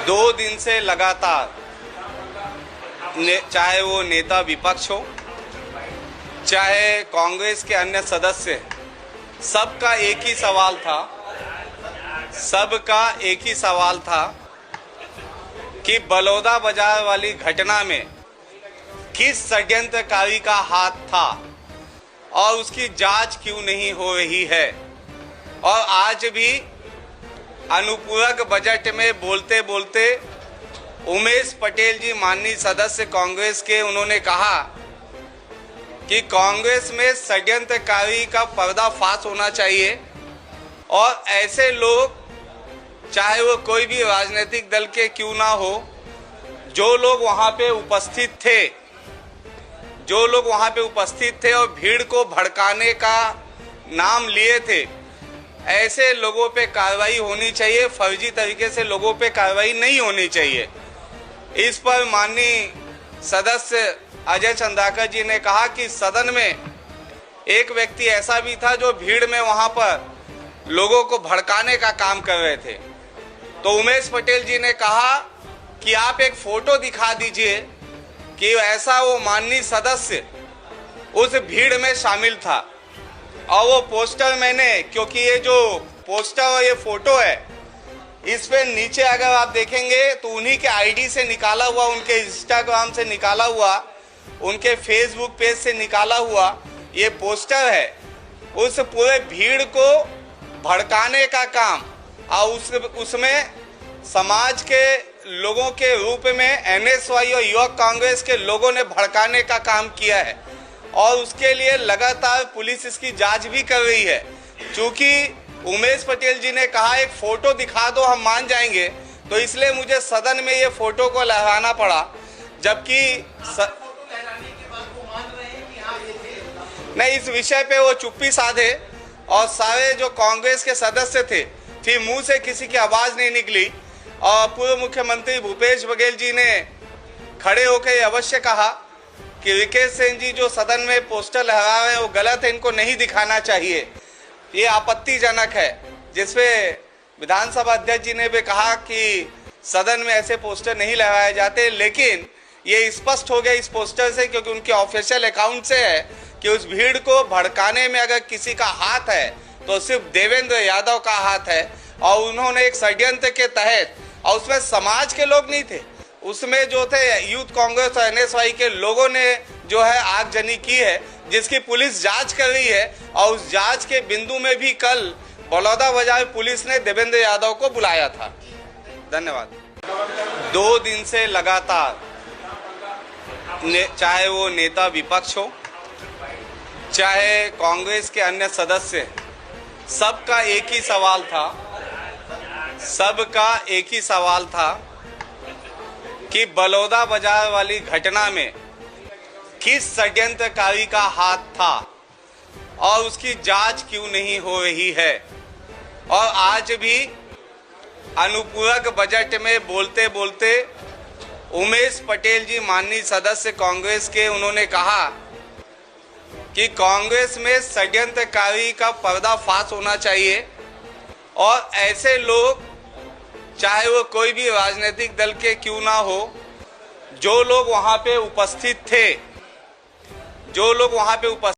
2 दिन से लगातार चाहे वो नेता विपक्ष हो, चाहे कांग्रेस के अन्य सदस्य, सबका एक ही सवाल था कि बलौदा बाजार वाली घटना में किस षड्यंत्रकारी का हाथ था और उसकी जांच क्यों नहीं हो रही है। और आज भी अनुपूरक बजट में बोलते बोलते उमेश पटेल जी, माननीय सदस्य कांग्रेस के, उन्होंने कहा कि कांग्रेस में षड्यंत्रकारी का पर्दाफाश होना चाहिए और ऐसे लोग, चाहे वो कोई भी राजनीतिक दल के क्यों ना हो, जो लोग वहां पे उपस्थित थे और भीड़ को भड़काने का नाम लिए थे, ऐसे लोगों पे कार्रवाई होनी चाहिए। फर्जी तरीके से लोगों पे कार्रवाई नहीं होनी चाहिए। इस पर माननीय सदस्य अजय चंद्राकर जी ने कहा कि सदन में एक व्यक्ति ऐसा भी था जो भीड़ में वहां पर लोगों को भड़काने का काम कर रहे थे। तो उमेश पटेल जी ने कहा कि आप एक फोटो दिखा दीजिए कि ऐसा वो माननीय सदस्य उस भीड़ में शामिल था। और वो पोस्टर मैंने, क्योंकि ये जो पोस्टर और ये फोटो है, इस पे नीचे अगर आप देखेंगे तो उन्हीं के आईडी से निकाला हुआ, उनके इंस्टाग्राम से निकाला हुआ, उनके फेसबुक पेज से निकाला हुआ ये पोस्टर है। उस पूरे भीड़ को भड़काने का काम और उसमें समाज के लोगों के रूप में एनएसवाई और युवक कांग्रेस के लोगों ने भड़काने का काम किया है और उसके लिए लगातार पुलिस इसकी जांच भी कर रही है। क्योंकि उमेश पटेल जी ने कहा एक फोटो दिखा दो हम मान जाएंगे, तो इसलिए मुझे सदन में ये फोटो को लहराना पड़ा। जबकि नहीं, इस विषय पे वो चुप्पी साधे और सारे जो कांग्रेस के सदस्य थे, फिर मुंह से किसी की आवाज नहीं निकली। और पूर्व मुख्यमंत्री भूपेश बघेल जी ने खड़े होकर अवश्य कहा कि विकेश सेन जी जो सदन में पोस्टर लहरा रहे हैं वो गलत है, इनको नहीं दिखाना चाहिए, ये आपत्तिजनक है। जिसपे विधानसभा अध्यक्ष जी ने भी कहा कि सदन में ऐसे पोस्टर नहीं लगाए जाते। लेकिन ये स्पष्ट हो गया इस पोस्टर से, क्योंकि उनके ऑफिशियल अकाउंट से है कि उस भीड़ को भड़काने में अगर किसी का हाथ है तो सिर्फ देवेंद्र यादव का हाथ है। और उन्होंने एक षड्यंत्र के तहत, और उसमें समाज के लोग नहीं थे, उसमें जो थे यूथ कांग्रेस और एनएसवाई के लोगों ने जो है आगजनी की है, जिसकी पुलिस जांच कर रही है। और उस जांच के बिंदु में भी कल बलौदा बाजार पुलिस ने देवेंद्र यादव को बुलाया था। धन्यवाद। 2 दिन से लगातार चाहे वो नेता विपक्ष हो, चाहे कांग्रेस के अन्य सदस्य, सबका एक ही सवाल था कि बलौदा बाजार वाली घटना में किस षड्यंत्रकारी का हाथ था और उसकी जांच क्यों नहीं हो रही है। और आज भी अनुपूरक बजट में बोलते बोलते उमेश पटेल जी, माननीय सदस्य कांग्रेस के, उन्होंने कहा कि कांग्रेस में षड्यंत्रकारी का पर्दाफाश होना चाहिए और ऐसे लोग, चाहे वो कोई भी राजनीतिक दल के क्यों ना हो, जो लोग वहां पे उपस्थित थे,